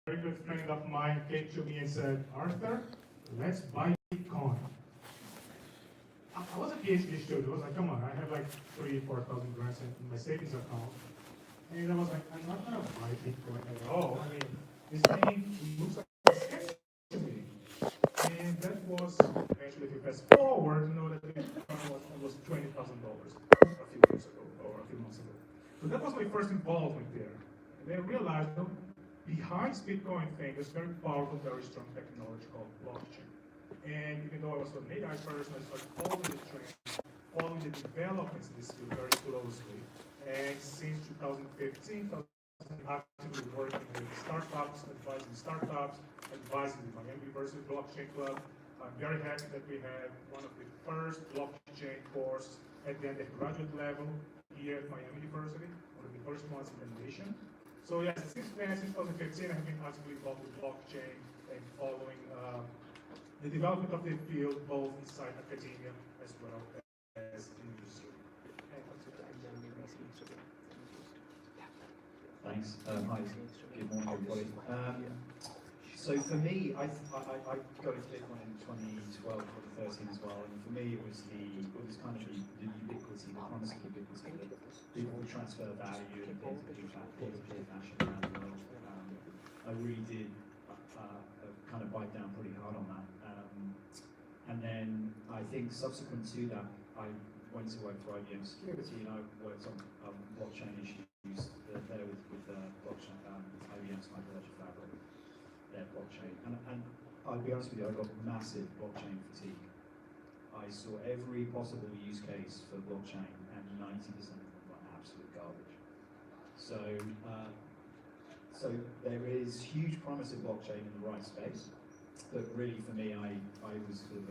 very good friend of mine came to me and said, Arthur, let's buy Bitcoin. I was a PhD student. I was like, come on, I have like 3,000-4,000 grants in my savings account. And I was like, I'm not going to buy Bitcoin at all. I mean, this thing looks like a scam to me. And that was, actually, if you fast forward, you know that Bitcoin was $20,000 a few years ago, or a few months ago. So that was my first involvement there. And then I realized, you know, behind this Bitcoin thing, there's very powerful, very strong technology called blockchain. And even though I was an AI person, I started following the trend, following the developments in this field very closely. And since 2015, I've actively working with startups, advising the Miami University Blockchain Club. I'm very happy that we have one of the first blockchain courses at the undergraduate level here at Miami University, one of the first ones in the nation. So yes, since 2015, I have been actively involved with blockchain and following the development of the field, both inside academia as well as in industry. Thanks. Hi. Good morning, everybody. So for me, I got into Bitcoin in 2012 or 2013 as well, and for me it was kind of the ubiquity, the promise of ubiquity that people would transfer value in a peer-to-peer fashion around the world. I really did kind of bite down pretty hard on that. And then I think subsequent to that, I went to work for IBM Security, and I worked on blockchain issues there with blockchain, IBM's Hyperledger Fabric, their blockchain. And I'll be honest with you, I got massive blockchain fatigue. I saw every possible use case for blockchain, and 90% of them were absolute garbage. So, so there is huge promise of blockchain in the right space, but really for me, I was sort of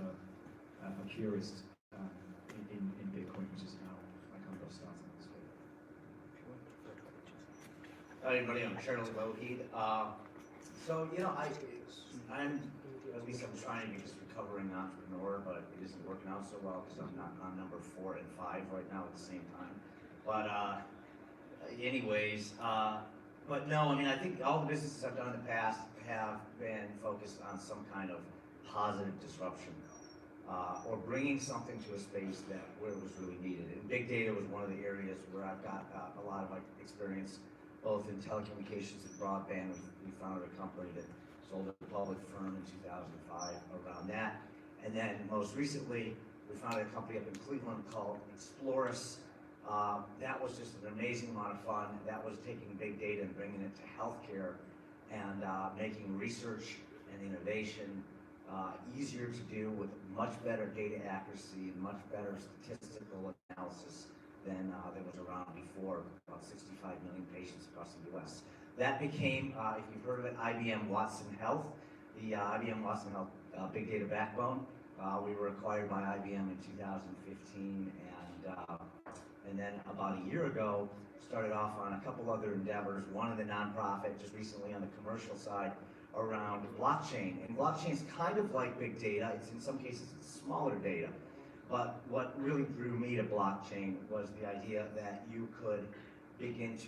a purist in Bitcoin, which is how I kind of got started in this field. Hi everybody, I'm Charles Loheed. So, you know, I'm trying to be just recovering entrepreneur, but it isn't working out so well because I'm not on number 4 and 5 right now at the same time. But anyways, but no, I mean, I think all the businesses I've done in the past have been focused on some kind of positive disruption or bringing something to a space where it was really needed. And big data was one of the areas where I've got a lot of experience, both in telecommunications and broadband. We founded a company that sold a public firm in 2005 around that. And then most recently, we founded a company up in Cleveland called Explorus. That was just an amazing amount of fun. That was taking big data and bringing it to healthcare and making research and innovation easier to do with much better data accuracy and much better statistical analysis than was around before, about 65 million patients across the US. That became, if you've heard of it, IBM Watson Health, the IBM Watson Health big data backbone. We were acquired by IBM in 2015, and then about a year ago, started off on a couple other endeavors, one in the nonprofit, just recently on the commercial side, around blockchain. And blockchain is kind of like big data. It's in some cases it's smaller data. But what really drew me to blockchain was the idea that you could begin to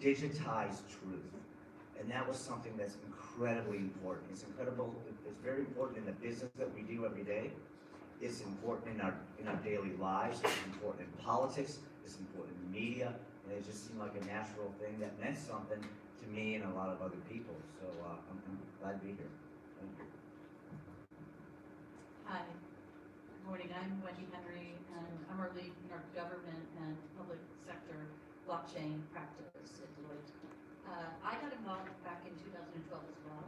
digitize truth. And that was something that's incredibly important. It's very important in the business that we do every day. It's important in our daily lives. It's important in politics. It's important in media. And it just seemed like a natural thing that meant something to me and a lot of other people. So I'm glad to be here. Thank you. Hi. Good morning. I'm Wendy Henry, and I'm our lead in our government and public sector blockchain practice at Deloitte. I got involved back in 2012 as well,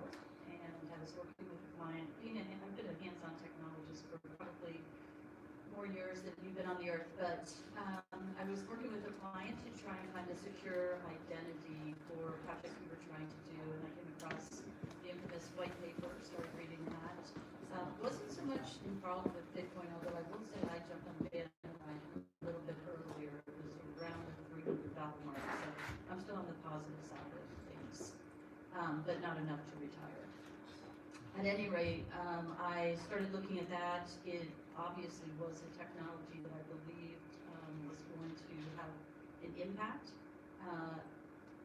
and I was working with a client. I've been a hands-on technologist for probably more years than you've been on the earth, but I was working with a client to try and find a secure identity for projects we were trying to do, and I came across the infamous white paper, started reading that. Wasn't so much involved with Bitcoin, although I will say I jumped on the bandwagon a little bit earlier. It was around the $300 mark, so I'm still on the positive side of things, but not enough to retire. At any rate, I started looking at that. It obviously was a technology that I believed was going to have an impact.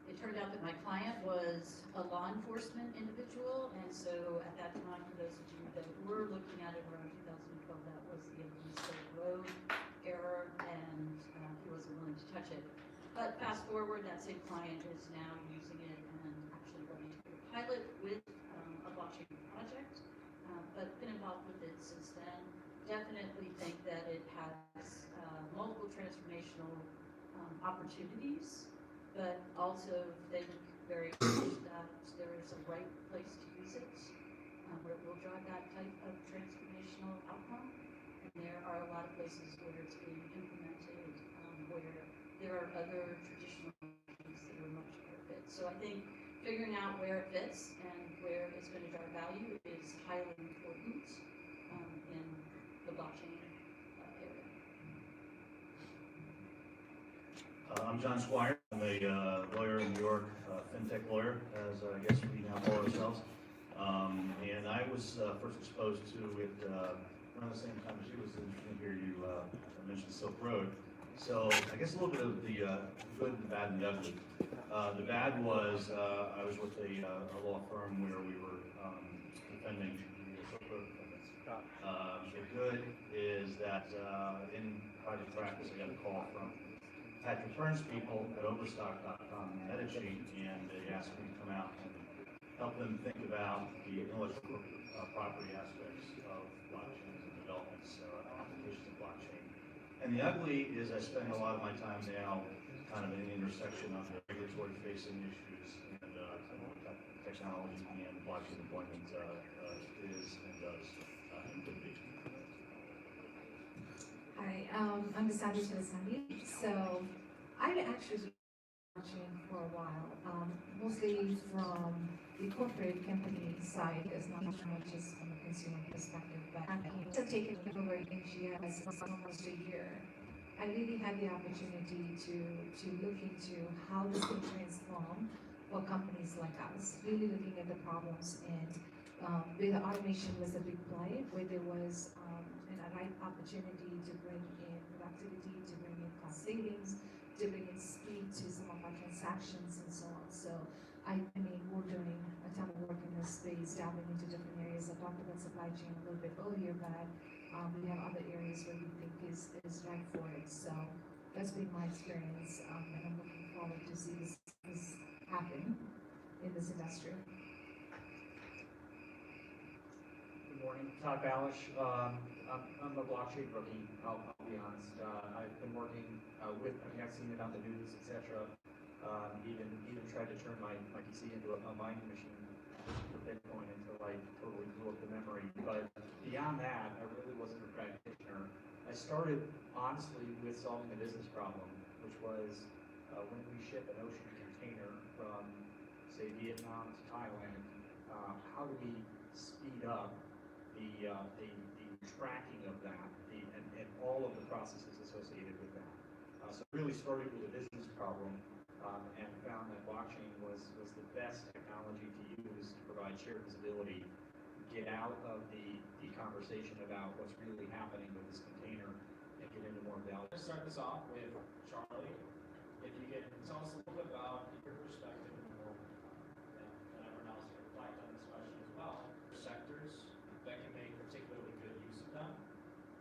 It turned out that my client was a law enforcement individual, and so at that time, for those of you that were looking at it around 2012, that was the Silk Road error, and he wasn't willing to touch it. But fast forward, that same client is now using it and actually ready to do a pilot with a blockchain project, but been involved with it since then. Definitely think that it has multiple transformational opportunities, but also think very much that there is a right place to use it, where it will drive that type of transformational outcome. And there are a lot of places where it's being implemented, where there are other traditional things that are much better fit. So I think figuring out where it fits and where it's going to drive value is highly important in the blockchain area. I'm John Squire. I'm a lawyer in New York, fintech lawyer, as I guess we now call ourselves. And I was first exposed to it around the same time as you. It was interesting to hear you mention Silk Road. So I guess a little bit of the good, the bad, and the ugly. The bad was I was with a law firm where we were defending the Silk Road defendants. The good is that in private practice, I got a call from Patrick Burns people at Overstock.com in Medici, and they asked me to come out and help them think about the intellectual property aspects of blockchain and developments, applications of blockchain. And the ugly is I spend a lot of my time now kind of in the intersection of the regulatory facing issues and technology and blockchain deployment is and does and could be. Hi, I'm Basadi Chilasandi. So I've actually been watching for a while, mostly from the corporate company side, as not as much as from a consumer perspective. But I've taken over NGS for almost a year. I really had the opportunity to look into how this can transform for companies like us, really looking at the problems and where the automation was a big play, where there was a right opportunity to bring in productivity, to bring in cost savings, to bring in speed to some of our transactions and so on. So I mean, we're doing a ton of work in this space, dabbling into different areas. I talked about supply chain a little bit earlier, but we have other areas where we think is right for it. So that's been my experience, and I'm looking forward to see this happen in this industry. Good morning, Todd Balish. I'm a blockchain rookie, I'll be honest. I've been working with, I've seen it on the news, etc. Even tried to turn my PC into a mining machine for Bitcoin until I totally blew up the memory. But beyond that, I really wasn't a practitioner. I started, honestly, with solving a business problem, which was when we ship an ocean container from, say, Vietnam to Thailand, how do we speed up the tracking of that and all of the processes associated with that. So really started with a business problem and found that blockchain was the best technology to use to provide shared visibility, get out of the conversation about what's really happening with this container and get into more value. Let's start this off with Charlie. If you can tell us a little bit about your perspective and everyone else can reflect on this question as well. Sectors that can make particularly good use of them,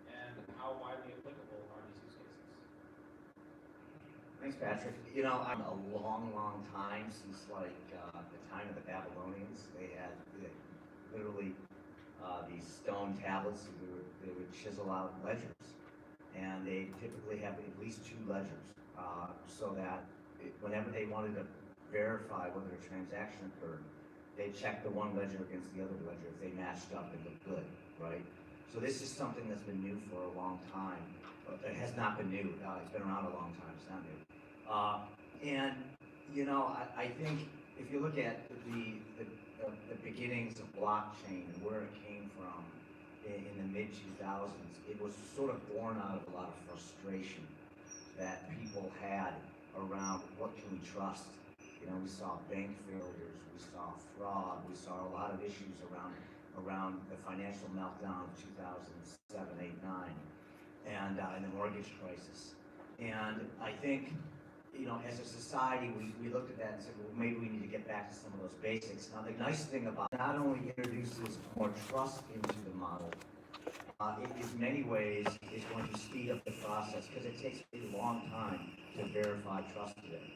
and how widely applicable are these use cases? Thanks, Patrick. You know, I'm a long time since like the time of the Babylonians. They had literally these stone tablets. They would chisel out ledgers, and they typically have at least 2 ledgers, so that whenever they wanted to verify whether a transaction occurred, they checked the one ledger against the other ledger. If they matched up, it looked good, right? So this is something that's been new for a long time. It has not been new. It's been around a long time. It's not new. And you know, I think if you look at the beginnings of blockchain and where it came from in the mid 2000s, it was sort of born out of a lot of frustration that people had around what can we trust. You know, we saw bank failures, we saw fraud, we saw a lot of issues around the financial meltdown of 2007, 8, 9, and the mortgage crisis. And I think you know, as a society, we looked at that and said, well, maybe we need to get back to some of those basics. Now, the nice thing about it not only introduces more trust into the model, it in many ways is going to speed up the process because it takes a long time to verify trust today.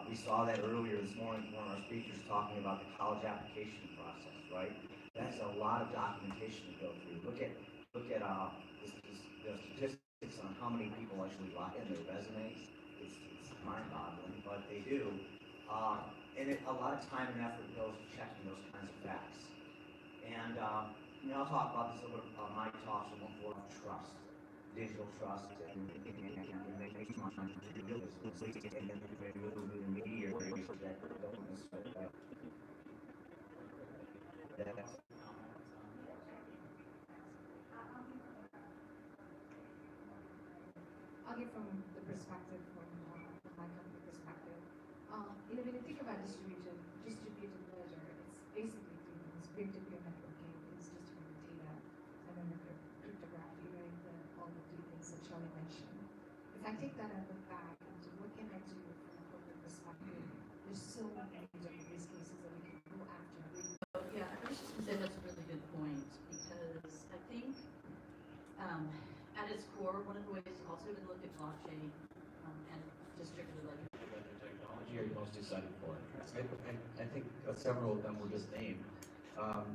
We saw that earlier this morning, one of our speakers talking about the college application process, right? That's a lot of documentation to go through. Look at the statistics on how many people actually lock in their resumes. It's mind-boggling, but they do. A lot of time and effort goes to checking those kinds of facts. And I'll talk about this a little bit on my talks on for trust, digital trust, and making sure I'm real business, and then a little bit of intermediaries that don't necessarily. That's I'll get from the perspective from my company perspective. When you think about distributed ledger, it's basically three things: peer-to-peer networking, is distributed data, and then the cryptography, right? All the three things that Charlie mentioned. If I take that and look back into what can I do from a corporate perspective, there's so many different use cases that we can go after. Yeah, I was just gonna say that's a really good point, because I think, at its core, one of the ways also to look at blockchain, and distributed ledger. What technology are you most excited for? I think several of them were just named.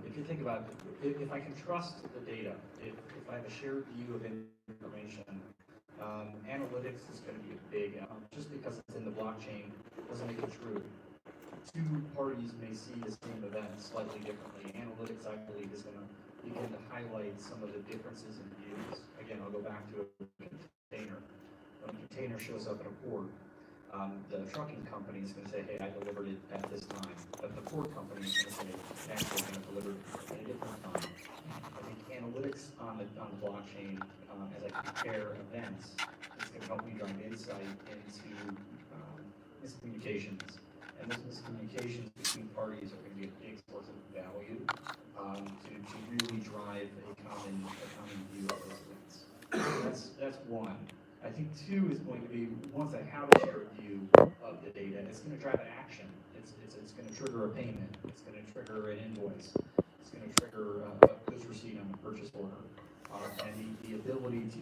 If you think about it, if I can trust the data, if I have a shared view of information, analytics is going to be a big, just because it's in the blockchain doesn't make it true. Two parties may see the same event slightly differently. Analytics, I believe, is going to begin to highlight some of the differences in views. Again, I'll go back to a container. When a container shows up at a port, the trucking company is going to say, hey, I delivered it at this time. But the port company is going to say, actually, I'm going to deliver it at a different time. I think analytics on the blockchain, as I compare events, is going to help me drive insight into miscommunications. And those miscommunications between parties are going to be a big source of value to really drive a common view of those events. That's one. I think two is going to be, once I have a shared view of the data, it's going to drive an action. It's going to trigger a payment. It's going to trigger an invoice. It's going to trigger a goods receipt on a purchase order. And the ability to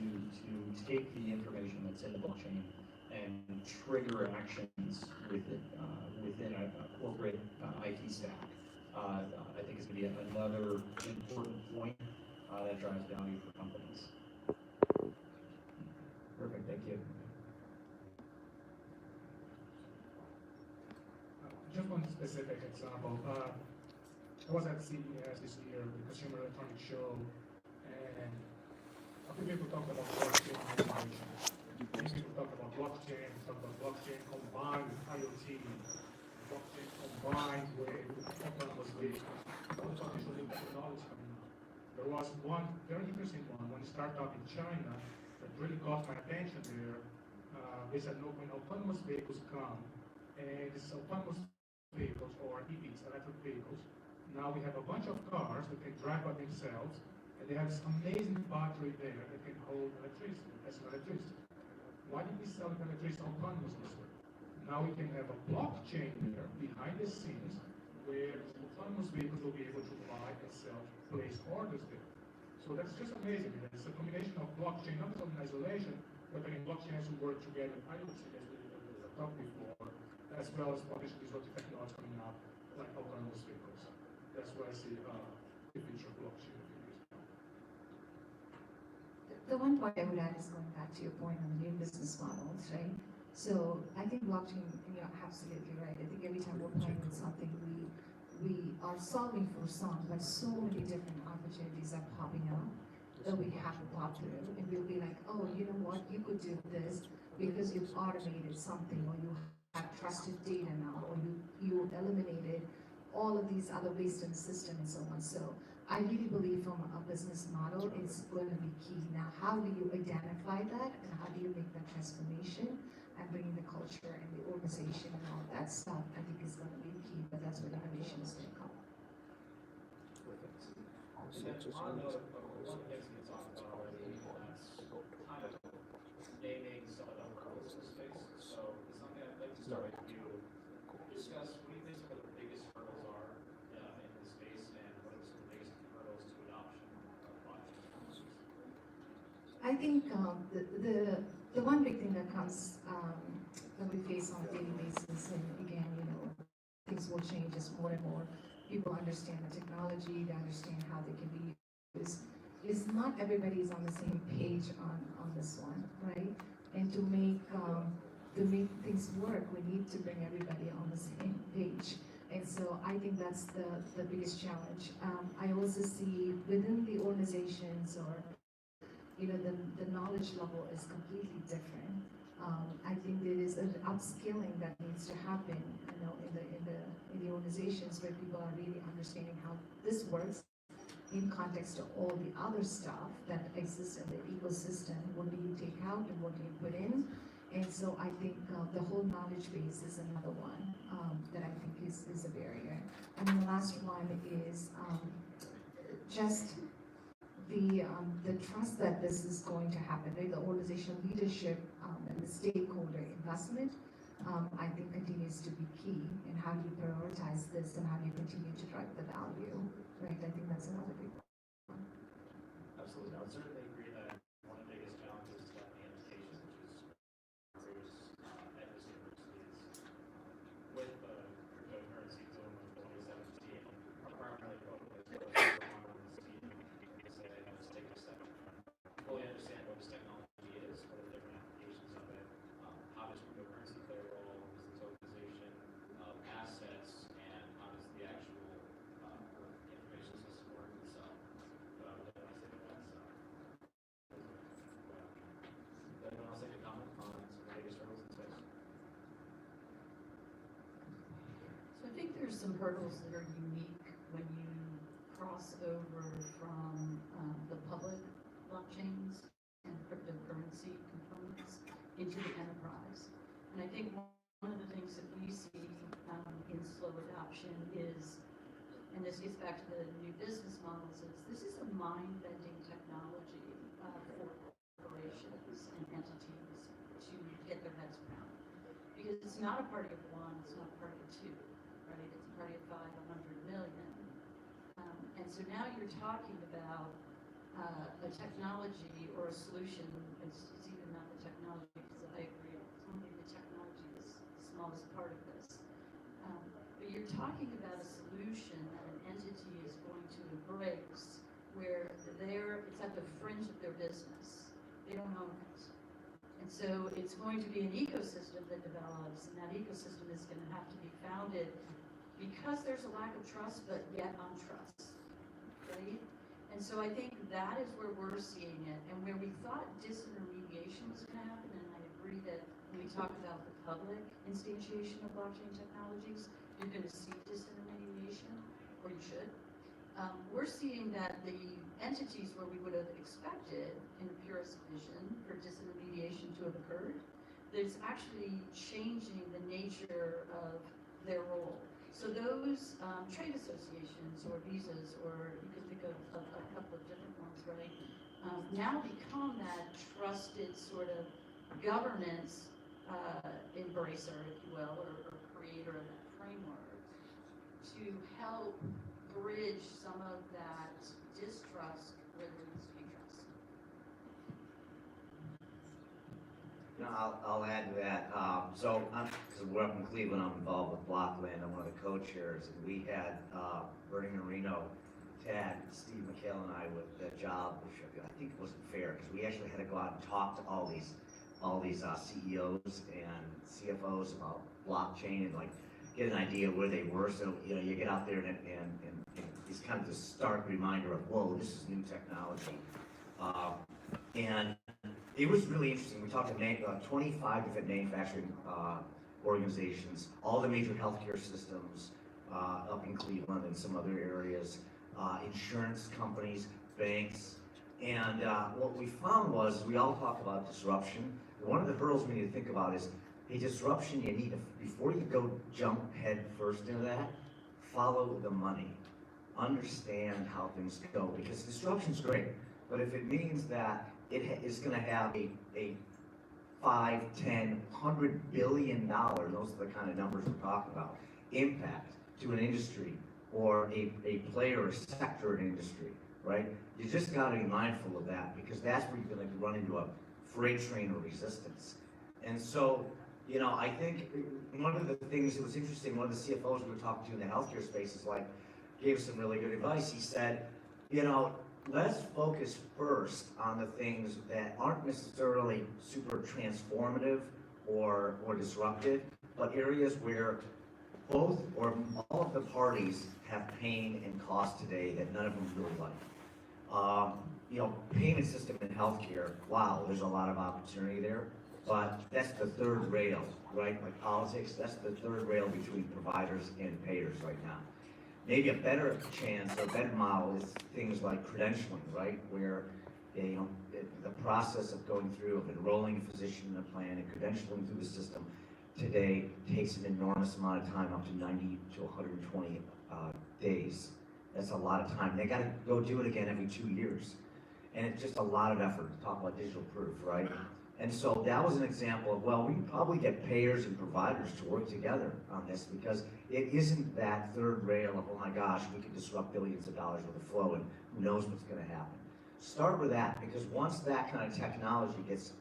take the information that's in the blockchain and trigger actions within a corporate IT stack, I think is going to be another important point that drives value for companies. Perfect, thank you. Just one specific example. I was at CES this year, the Consumer Electronics Show, and a few people talked about blockchain innovation. Many people talked about blockchain combined with IoT, blockchain combined with autonomous vehicles, all the potential new technology coming out. There was one very interesting one startup in China that really caught my attention there. They said, no, when autonomous vehicles come, and this is autonomous vehicles or EVs, electric vehicles, now we have a bunch of cars that can drive by themselves, and they have this amazing battery there that can hold electricity, that's electricity. Why did we sell electricity autonomously? Now we can have a blockchain there behind the scenes where autonomous vehicles will be able to buy and sell, place orders there. So that's just amazing. It's a combination of blockchain, not just in isolation, but again, blockchain has to work together with IoT, as we talked before, as well as potentially disruptive technology coming out, like autonomous vehicles. That's where I see the future of blockchain. The one point I would add is going back to your point on the new business models, right? So I think blockchain, and you're absolutely right. I think every time we're playing with something, we are solving for some, but so many different opportunities are popping up that we have to thought through. And we'll be like, oh, you know what, you could do this because you've automated something, or you have trusted data now, or you eliminated all of these other waste in the system and so on. So I really believe from a business model, it's going to be key. Now, how do you identify that, and how do you make that transformation and bringing the culture and the organization and all that stuff, I think is going to be key, but that's where innovation is going to come. And then on the, one of the things we talked about already, that's kind of naming some of the hurdles in the space. So it's start with you. Discuss what do you think some of the biggest hurdles are in this space, and what are some of the biggest hurdles to adoption of blockchain technologies? I think the one big thing that comes that we face on a daily basis, and again, things will change as more and more people understand the technology, they understand how they can be used. Is not everybody is on the same page on this one, right? And to make things work, we need to bring everybody on the same page. And so I think that's the biggest challenge. I also see within the organizations or the knowledge level is completely different. I think there is an upskilling that needs to happen, in the organizations where people are really understanding how this works in context of all the other stuff that exists in the ecosystem. What do you take out and what do you put in? And so I think the whole knowledge base is another one that I think is a barrier. And the last one is just the trust that this is going to happen, right? The organizational leadership and the stakeholder investment, I think continues to be key in how do you prioritize this and how do you continue to drive the value, right? I think that's another big one. Absolutely. I would certainly agree that one of the biggest challenges is definitely education, which is at this university is with the cryptocurrency boom of 2017, primarily focused on the say they have to take a step fully understand what this technology is, what are the different applications of it, how does cryptocurrency play a role, is the tokenization of assets, and how does the actual information system work itself. But I would definitely say that does anyone else like to comment on some of the biggest hurdles in space? So I think there's some hurdles that are unique when you cross over from the public blockchains and cryptocurrency components into the enterprise. And I think one of the things that we see in slow adoption is, and this gets back to the new business models, is this is a mind-bending technology for corporations and entities to get their heads around. Because it's not a party of one, it's not a party of two, right? It's a party of 500 million. And so now you're talking about a technology or a solution. It's even not the technology, because I agree, it's only the technology is the smallest part of this. But you're talking about a solution that an entity is going to embrace where it's at the fringe of their business. They don't own it. And so it's going to be an ecosystem that develops, and that ecosystem is going to have to be founded because there's a lack of trust, but yet on trust, right? And so I think that is where we're seeing it, and where we thought disintermediation was going to happen, and I agree that when we talk about the public instantiation of blockchain technologies, you're going to see disintermediation, or you should. We're seeing that the entities where we would have expected, in the purest vision, for disintermediation to have occurred, that it's actually changing the nature of their role. So those trade associations or visas, or you can think of a couple of different ones, right, now become that trusted sort of governance embracer, if you will, or creator of that framework to help bridge some of that distrust where there needs to be trust. I'll add to that. So, because we're up in Cleveland, I'm involved with Blockland. I'm one of the co-chairs, and we had Bernie Marino tagged Steve McHale and I with the job, which I think wasn't fair, because we actually had to go out and talk to all these CEOs and CFOs about blockchain and like get an idea where they were. So you get out there and it's kind of this stark reminder of, whoa, this is new technology, and it was really interesting. We talked to 25 different manufacturing organizations, all the major healthcare systems up in Cleveland and some other areas, insurance companies, banks. And what we found was, we all talk about disruption. One of the hurdles we need to think about is a disruption. You need to, before you go jump head first into that, follow the money. Understand how things go, because disruption's great, but if it means that it is going to have a 5, 10, $100 billion, those are the kind of numbers we're talking about, impact to an industry or a player or sector in industry, right? You just gotta be mindful of that because that's where you're gonna run into a freight train of resistance. And so, you know, I think one of the things that was interesting, one of the CFOs we were talking to in the healthcare space is like, gave some really good advice. He said, you know, let's focus first on the things that aren't necessarily super transformative or disruptive, but areas where both or all of the parties have pain and cost today that none of them really like. You know, payment system in healthcare, wow, there's a lot of opportunity there, but that's the third rail, right? Like politics, that's the third rail between providers and payers right now. Maybe a better chance or a better model is things like credentialing, right? Where, you know, the process of going through, of enrolling a physician in a plan and credentialing through the system today takes an enormous amount of time, up to 90 to 120 days. That's a lot of time. They gotta go do it again every 2 years. And it's just a lot of effort to talk about digital proof, right? And so that was an example of, well, we can probably get payers and providers to work together on this because it isn't that third rail of, oh my gosh, we could disrupt billions of dollars worth of flow and who knows what's gonna happen. Start with that because once that kind of technology gets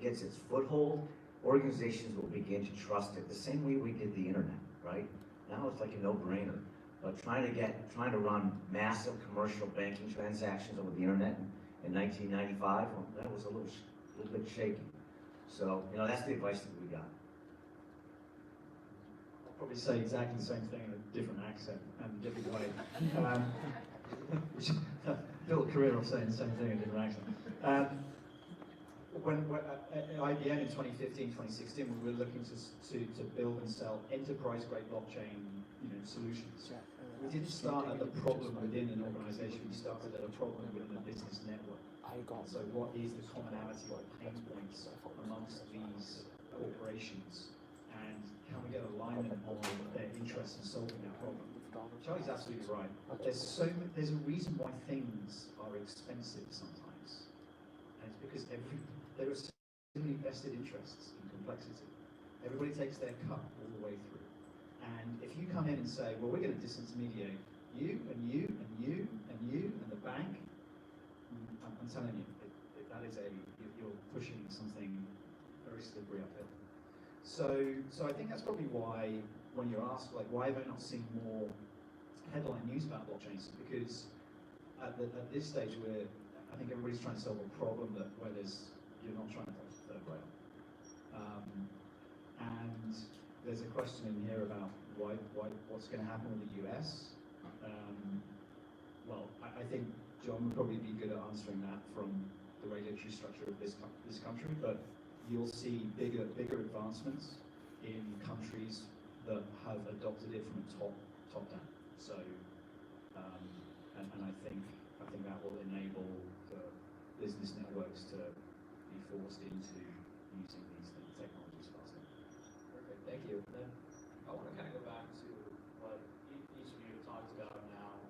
its foothold, organizations will begin to trust it the same way we did the internet, right? Now it's like a no-brainer. But trying to run massive commercial banking transactions over the internet in 1995, well, that was a little bit shaky. So, you know, that's the advice that we got. I'll probably say exactly the same thing in a different accent and a different way. Which built a career of saying the same thing in a different accent. When at IBM in 2015, 2016, we were looking to build and sell enterprise-grade blockchain, solutions. We didn't start at the problem within an organization. We started at a problem within a business network. So, what is the commonality or pain points amongst these corporations, and can we get alignment on their interests in solving that problem? Charlie's absolutely right. There's a reason why things are expensive sometimes, and it's because there are so many vested interests in complexity. Everybody takes their cut all the way through. And if you come in and say, well, we're going to disintermediate you and you and you and you and the bank, I'm telling you, you're pushing something very slippery uphill. So I think that's probably why, when you're asked, like, why have I not seen more headline news about blockchains? Because at this stage, I think everybody's trying to solve a problem where you're not trying to touch the third rail. And there's a question in here about what's going to happen with the US. Well, I think John would probably be good at answering that from the regulatory structure of this country, but you'll see bigger advancements in countries that have adopted it from top down. So, and I think that will enable the business networks to be forced into using these technologies faster. Perfect, thank you. Then I want to kind of go back to what each of you have talked about now,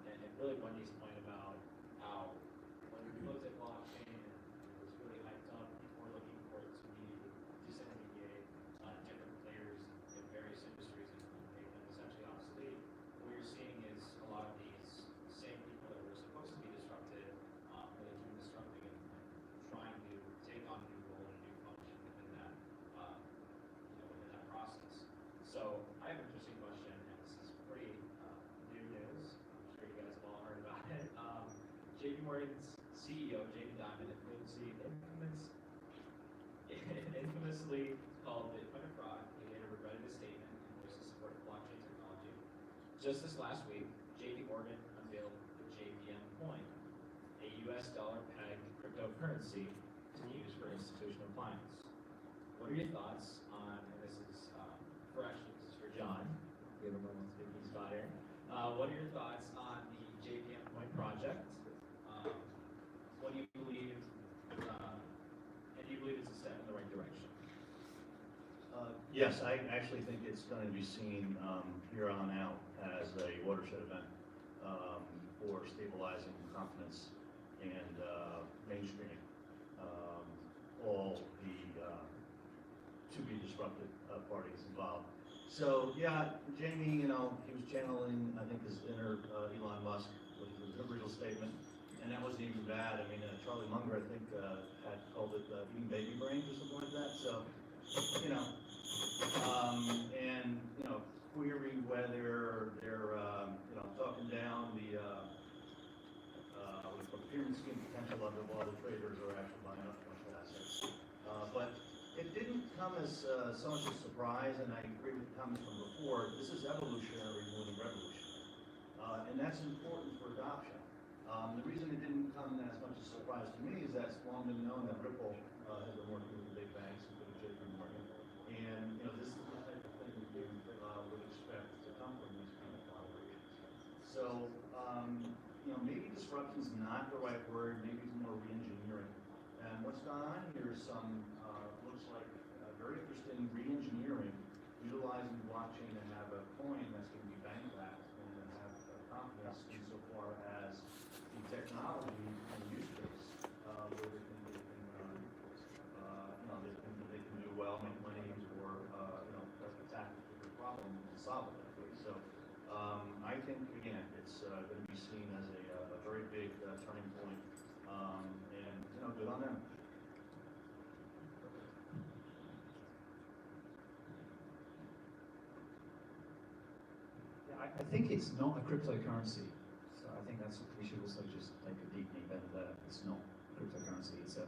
and really Wendy's point about how when we looked at blockchain and it was really hyped up, people were looking for it to be disintermediate different players in various industries and make them essentially obsolete. What you're seeing is a lot of these same people that were supposed to be disruptive really doing disrupting and trying to take on new role and new function within that within that process. So I have an interesting question, and this is pretty new news. I'm sure you guys have all heard about it. JP Morgan's CEO, Jamie Dimon, infamously called Bitcoin a fraud. He later regretted his statement and voiced his support of blockchain technology. Just this last week, JP Morgan unveiled the JPM coin, a US dollar-pegged cryptocurrency to use for institutional clients. What are your thoughts on, and this is for John, we have a moment to speak spot here. What are your thoughts on the JPM coin project? What do you believe, and do you believe it's a step in the right direction? Yes, I actually think it's going to be seen here on out as a watershed event for stabilizing confidence and mainstreaming. all the to be disrupted parties involved. So yeah, Jamie, he was channeling, I think, his inner Elon Musk with his original statement, and that wasn't even bad. I mean, Charlie Munger, I think, had called it eating baby brains or something like that. So, and query whether they're talking down the pyramid scheme potential of all the traders are actually buying up bunch of assets. But it didn't come as so much a surprise, and I agree with the comments from before. This is evolutionary more than revolutionary, and that's important for adoption. The reason it didn't come as much a surprise to me is that it's long been known that Ripple has been working with the big banks, including JP Morgan, and this is the type of thing you would expect to come from these kind of collaborations. So, maybe disruption is not the right word. Maybe it's more re-engineering. And what's gone on here is some looks like very interesting re-engineering, utilizing blockchain to have a coin that's going to be bank-backed and have confidence insofar as the technology and use case where they can do well, make money, or attack a particular problem and solve it. So I think again, it's going to be seen as a very big turning point, and good on them. I think it's not a cryptocurrency, so I think that's we should also just take a deep knee bend there. It's not cryptocurrency. It's an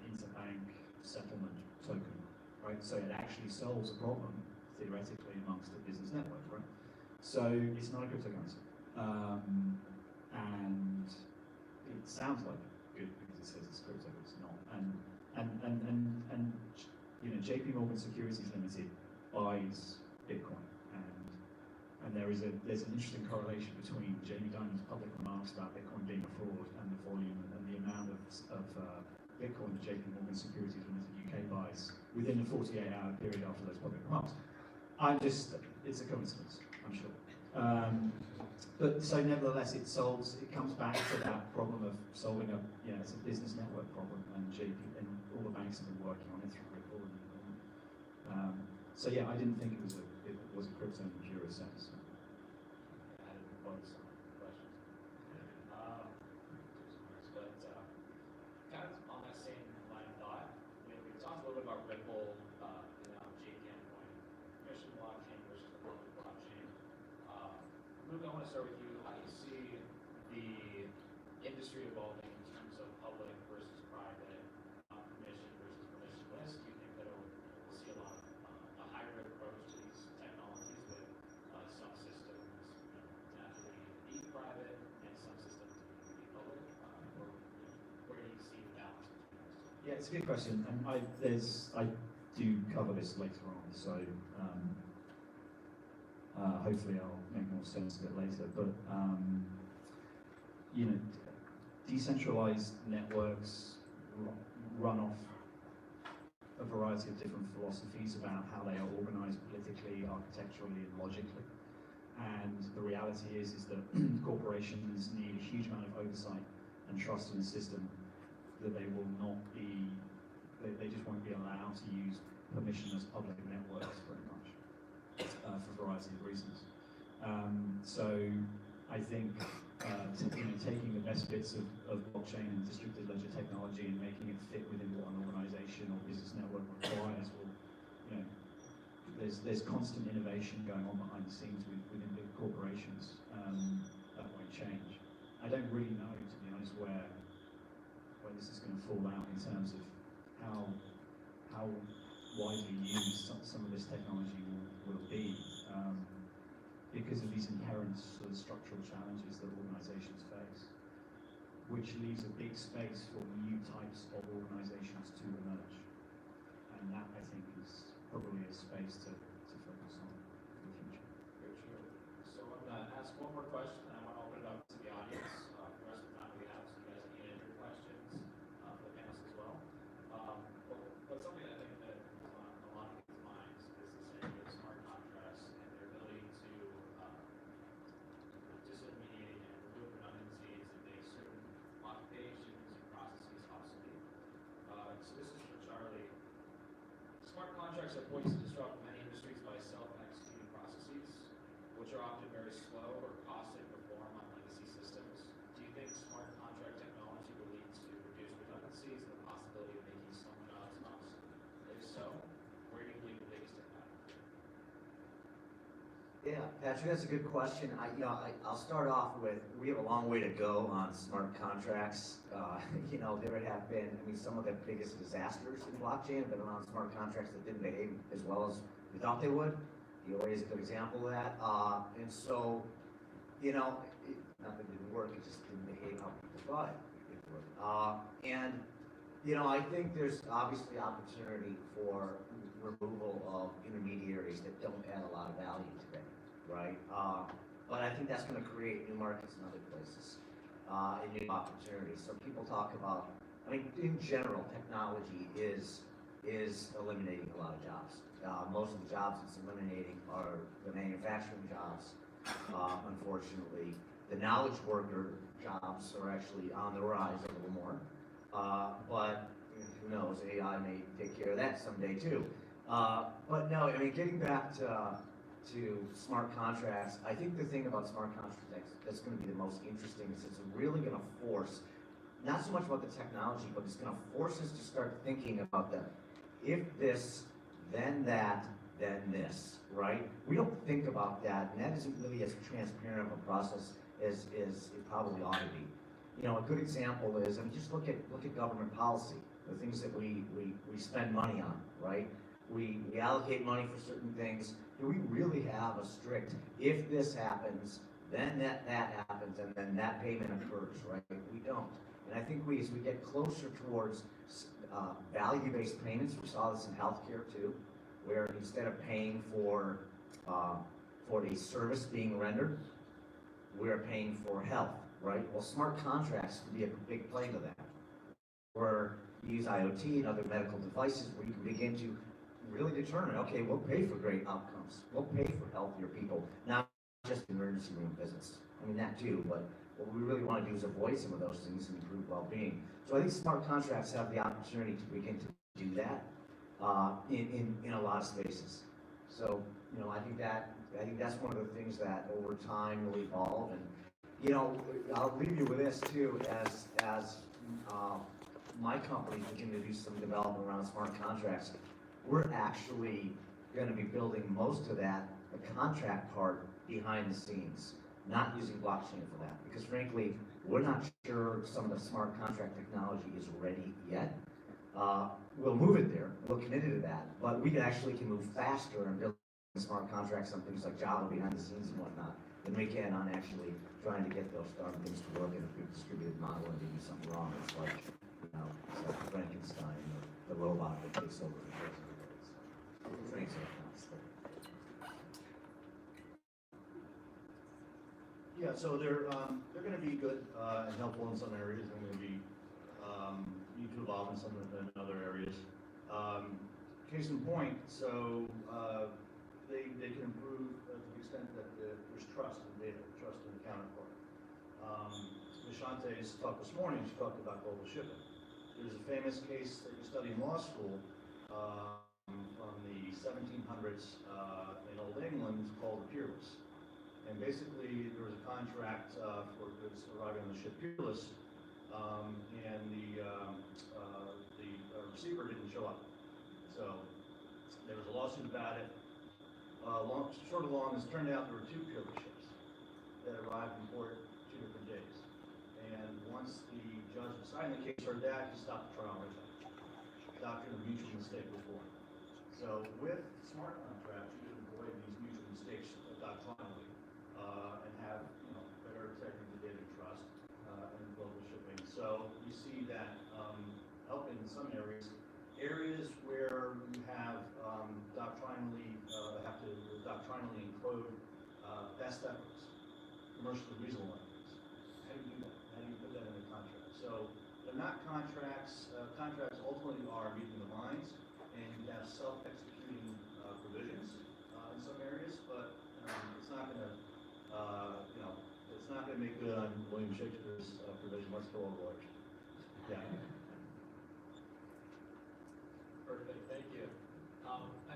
interbank settlement token, right? So it actually solves a problem theoretically amongst the business network, right? So it's not a cryptocurrency, and it sounds like good because it says it's crypto, but it's not. And JP Morgan Securities Limited buys Bitcoin. And there's an interesting correlation between Jamie Dimon's public remarks about Bitcoin being a fraud and the volume and the amount of Bitcoin that JP Morgan Securities Limited UK buys within the 48-hour period after those public remarks. It's a coincidence, I'm sure. But so nevertheless, it comes back to that problem of solving it's a business network problem, and JP and all the banks have been working on it through Ripple. So yeah, I didn't think it was a crypto in the purest sense. I had a bunch of questions. But kind of on that same line of thought, we talked a little bit about Ripple, JPM point, permission blockchain versus the public blockchain. Luke, I want to start with you. How do you see the industry evolving in terms of public versus private, permission versus permissionless? Do you think that we'll see a lot of a hybrid approach to these technologies with some systems naturally be private and some systems be public? Or where do you see the balance between those two? Yeah, it's a good question, and I do cover this later on, so hopefully I'll make more sense of it later. But decentralized networks run off a variety of different philosophies about how they are organized politically, architecturally, and logically. And the reality is that corporations need a huge amount of oversight and trust in the system that they will not be, they just won't be allowed to use permissionless public networks very much for a variety of reasons. So I think taking the best bits of blockchain and distributed ledger technology and making it fit within what an organization or business network requires will, there's constant innovation going on behind the scenes within big corporations. That won't change. I don't really know, to be honest, where this is going to fall out in terms of how widely used some of this technology will be, because of these inherent sort of structural challenges that organizations face, which leaves a big space for new types of organizations to emerge. And that, I think, is probably a space to focus on in the future. Very true. So I'm going to ask one more question, and I want to open it up to the audience. For the rest of the time we have, so you guys can enter your questions for the panelists as well. But something I think that is on a lot of people's minds is this idea of smart contracts and their ability to disintermediate and remove redundancies and make certain occupations and processes obsolete. So this contracts are poised to disrupt many industries by self-executing processes, which are often very slow or costly to perform on legacy systems. Do you think smart contract technology will lead to reduced redundancies and the possibility of making some jobs obsolete? If so, where do you believe the biggest impact? Yeah, Patrick, that's a good question. I'll start off with, we have a long way to go on smart contracts. There have been, some of the biggest disasters in blockchain have been around smart contracts that didn't behave as well as we thought they would. DOA is a good example of that. And so, nothing didn't work, it just didn't behave how people thought it would. I think there's obviously opportunity for removal of intermediaries that don't add a lot of value today, right? But I think that's going to create new markets in other places, and new opportunities. So people talk about, in general, technology is eliminating a lot of jobs. Most of the jobs it's eliminating are the manufacturing jobs, unfortunately. The knowledge worker jobs are actually on the rise a little more, but who knows, AI may take care of that someday too. But no, getting back to smart contracts, I think the thing about smart contracts that's going to be the most interesting is it's really going to force, not so much about the technology, but it's going to force us to start thinking about the if this, then that, then this, right? We don't think about that, and that isn't really as transparent of a process as it probably ought to be. A good example is, just look at government policy, the things that we spend money on, right? We allocate money for certain things. Do we really have a strict, if this happens, then that happens, and then that payment occurs, right? We don't. And I think as we get closer towards value-based payments, we saw this in healthcare too, where instead of paying for the service being rendered, we're paying for health, right? Well, smart contracts could be a big play to that, where you use IoT and other medical devices where you can begin to really determine, okay, we'll pay for great outcomes. We'll pay for healthier people, not just emergency room visits. That too, but what we really want to do is avoid some of those things and improve well-being. So I think smart contracts have the opportunity to begin to do that in a lot of spaces. So, I think that's one of the things that over time will evolve. And, I'll leave you with this too, as my company begin to do some development around smart contracts. We're actually going to be building most of that, the contract part, behind the scenes, not using blockchain for that, because frankly, we're not sure some of the smart contract technology is ready yet. We'll move it there, we're committed to that, but we actually can move faster and build smart contracts on things like Java behind the scenes and whatnot than we can on actually trying to get those darn things to work in a big distributed model and to do something wrong. It's like Frankenstein, the robot that takes over the place. Thanks. Yeah, so they're going to be good and helpful in some areas. They're going to be need to evolve in some in other areas. Case in point, so they can improve to the extent that there's trust in data, trust in the counterpart. Vishante's talk this morning, she talked about global shipping. There's a famous case that you study in law school from the 1700s in Old England called the Peerless. And basically, there was a contract for goods arriving on the ship Peerless, and the receiver didn't show up. So there was a lawsuit about it. Short of long, as it turned out, there were two Peerless ships that arrived in port 2 different days. And once the judge decided the case heard that, he stopped the trial right there. Doctrine of mutual mistake was born. So with smart contracts, you can avoid these mutual mistakes doctrinally. And have better integrity, data trust, and global shipping. So you see that helping in some areas where you have have to doctrinally encode best efforts, commercially reasonable efforts. How do you do that? How do you put that in a contract? So they're not contracts. Contracts ultimately are meeting the minds, and you have self-executing provisions in some areas, but it's not going to it's not going to make good on William Shakespeare's provision. Let's go over it. Yeah. Perfect, thank you. I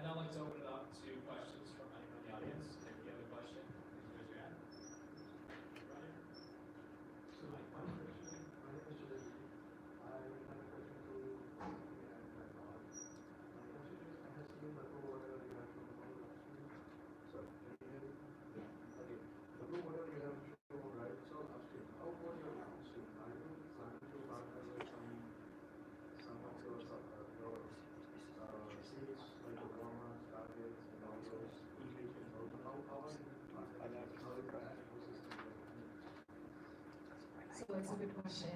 So it's a good question.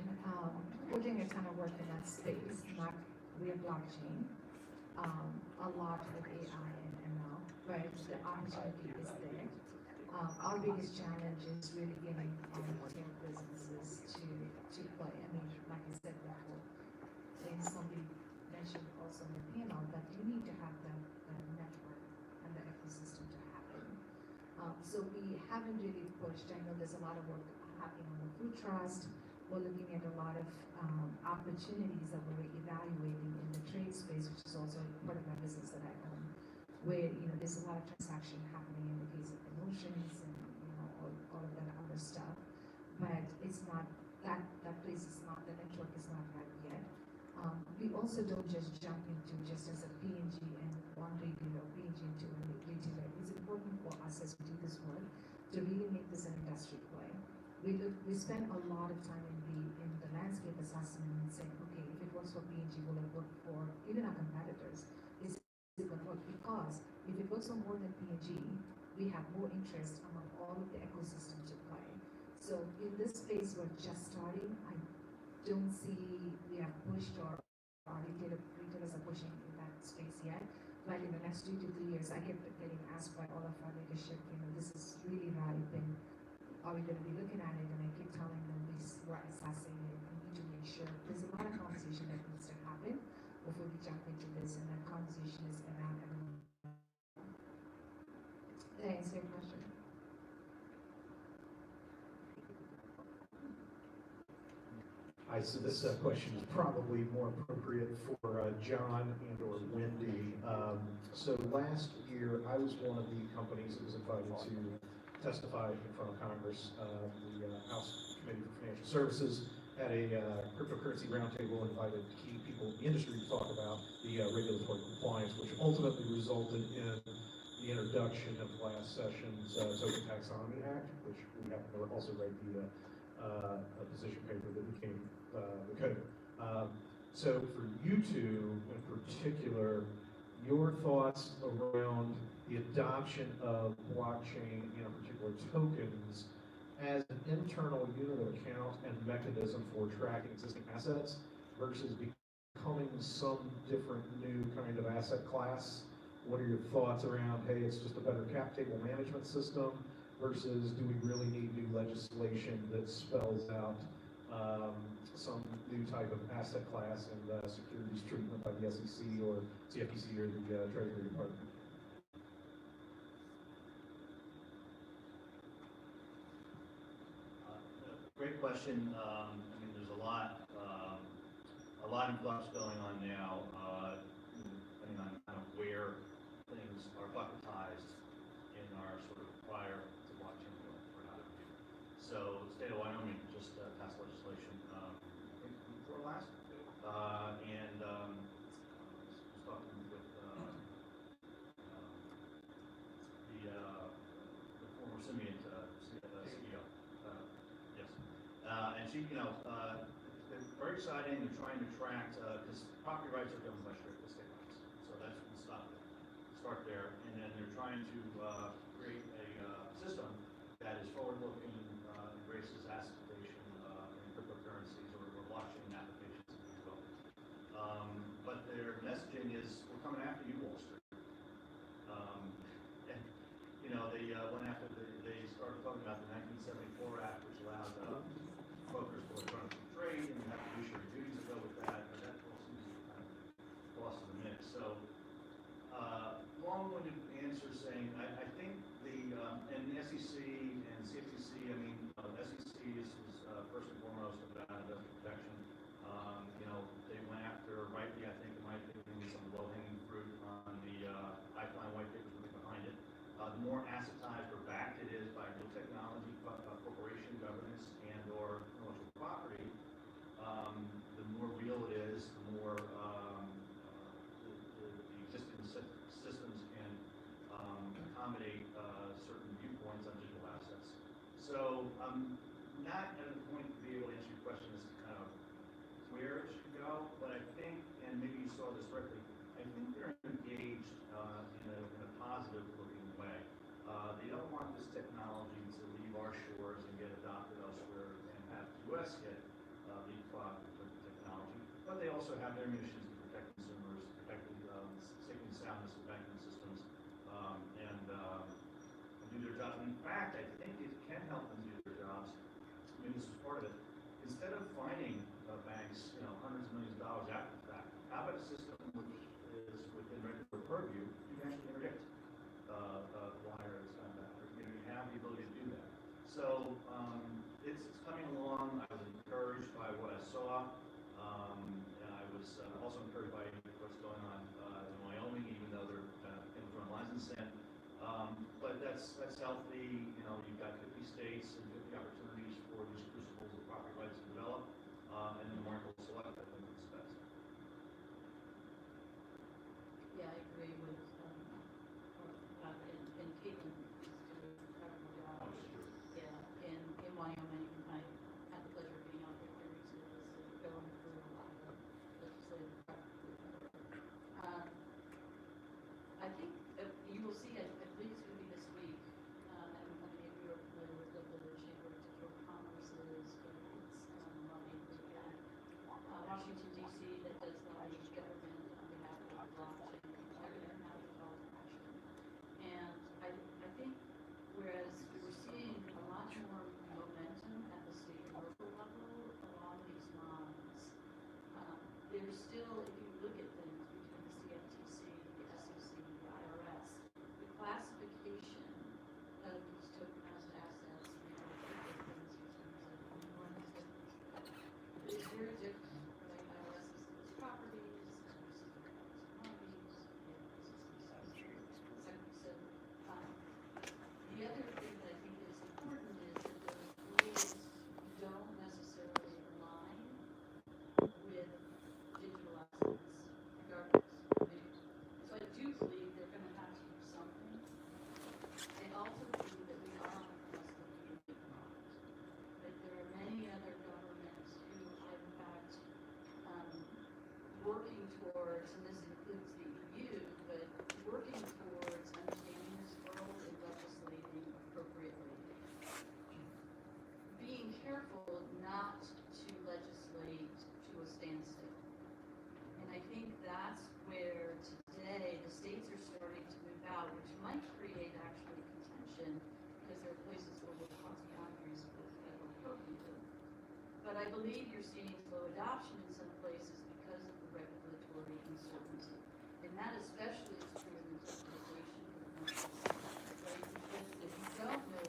We're doing a ton of work in that space, not via blockchain, a lot with AI and ML, but the opportunity is there. Our biggest challenge is really getting retail businesses to play. I mean, like I said before, and somebody mentioned also in the panel that you need to have the network and the ecosystem to happen. So we haven't really pushed. I know there's a lot of work happening on the food trust. We're looking at a lot of opportunities that we're evaluating in the trade space, which is also part of my business that I own, where there's a lot of transaction happening in the case of promotions and all of that other stuff. But it's not that place is not, the network is not right yet. We also don't just jump into just as a P&G and one retailer, P&G into a retailer. It's important for us as we do this work to really make this an industry play. We spend a lot of time in the landscape assessment and saying, okay, if it works for P&G, will it work for even our competitors? Is it going to work? Because if it works for more than P&G, we have more interest among all of the ecosystem to play. So in this space, we're just starting. I don't see we have pushed or our retailers are pushing in that space yet. But in the next 2 to 3 years, I kept getting asked by all of our leadership, this is really ripe, and are we going to be looking at it? And I keep telling them we're assessing it. We need to make sure there's a lot of conversation that needs to happen before we jump into this, and that conversation is around everyone. Did I answer your question? So this question is probably more appropriate for John and or Wendy. So last year, I was one of the companies that was invited to testify in front of Congress. The House Committee for Financial Services had a cryptocurrency roundtable, invited key people in the industry to talk about the regulatory compliance, which ultimately resulted in the introduction of last session's Token Taxonomy Act, which we happen to also write the a position paper that became the code. So for you two in particular, your thoughts around the adoption of blockchain and in particular tokens as an internal unit of account and mechanism for tracking existing assets versus becoming some different new kind of asset class. What are your thoughts around, hey, it's just a better cap table management system versus do we really need new legislation that spells out some new type of asset class and securities treatment by the SEC or CFTC or the Treasury Department? Great question. I mean, there's a lot in flux going on now, depending on kind of where things are bucketized in our sort of prior to blockchain world. So, the state of Wyoming just passed legislation, I think before last, and I was talking with the former Symbiont CEO. Yes. And she, it's very exciting. They're trying to attract, because property rights are governed by state rights. So that's going to start there. And then they're trying to create a system that is forward-looking, embraces asset-based in cryptocurrencies or blockchain applications, if you will. But their messaging is, we're coming after you, Wall Street. And, they went after, they started talking about the 1974 Act, which allowed brokers to electronically trade, and you have fiduciary duties that go with that, but that all seems to be kind of lost in the mix. So, long-winded answer saying, I think and the SEC and CFTC, I mean, the SEC is first and foremost about investor protection. They went after, rightly, I think, in my opinion, some low-hanging fruit on the pipeline white paper behind it. The more assetized or backed it is by real technology, corporation governance, and or intellectual property, the more real it is, the more the existing systems can accommodate certain viewpoints on digital assets. So I'm not at a point to be able to answer your question as to kind of where it should go, but I think, and maybe you saw this directly, I think they're engaged in a positive-looking way. They don't want this technology to leave our shores and get adopted elsewhere and have U.S. hit leapfrog technology, but they also have their missions to protect consumers, protect the safety and soundness of banking systems, and do their jobs. And in fact, I think it can help them do their jobs. I mean, this is part of it. Instead of fining banks, hundreds of millions of dollars after the fact, how about a system which is within regular purview? You can actually interdict wire it's done that. You have the ability to do that. So it's coming along. I was encouraged by what I saw. And I was also encouraged by what's going on in Wyoming, even though they're in front of lines in sand. But that's healthy. You've got 50 states and 50 opportunities for these crucibles of property rights to develop, and then the market will select, I think, what's best. Yeah, I agree with, and Caitlin is doing an incredible job. Oh, sure. Yeah, in Wyoming, I had the pleasure of being out there 3 weeks ago, so going through a lot of the legislative prep with her. I think you will see, I believe it's going to be this week, and many of you are familiar with what the Chamber of Digital Commerce is, but it's lobbying group at Washington DC that does lobby government on behalf of the blockchain. They're going to have a call to action. And I think whereas we're seeing a lot more momentum at the state and local level along these lines, there's still, if you look at things between the CFTC, the SEC, the IRS, the classification of these tokenized assets, things in terms of is very different. Right? IRS is those properties, SEC is commodities, the other thing that I think is important is that those rules don't necessarily align with digital assets, regardless. So I do believe they're going to have to do something. I also believe that we are on the cusp of being economic. That there are many other governments who are in fact working towards, and this includes the EU, but working towards understanding this world and legislating appropriately. Being careful not to legislate to a standstill. And I think that's where today the states are starting to move out, which might create actually contention because there are places where we'll cross boundaries with federal purview. But I believe you're seeing slow adoption in some places because of the regulatory uncertainty. And that especially is true in the tokenization of the market, right? Because if you don't know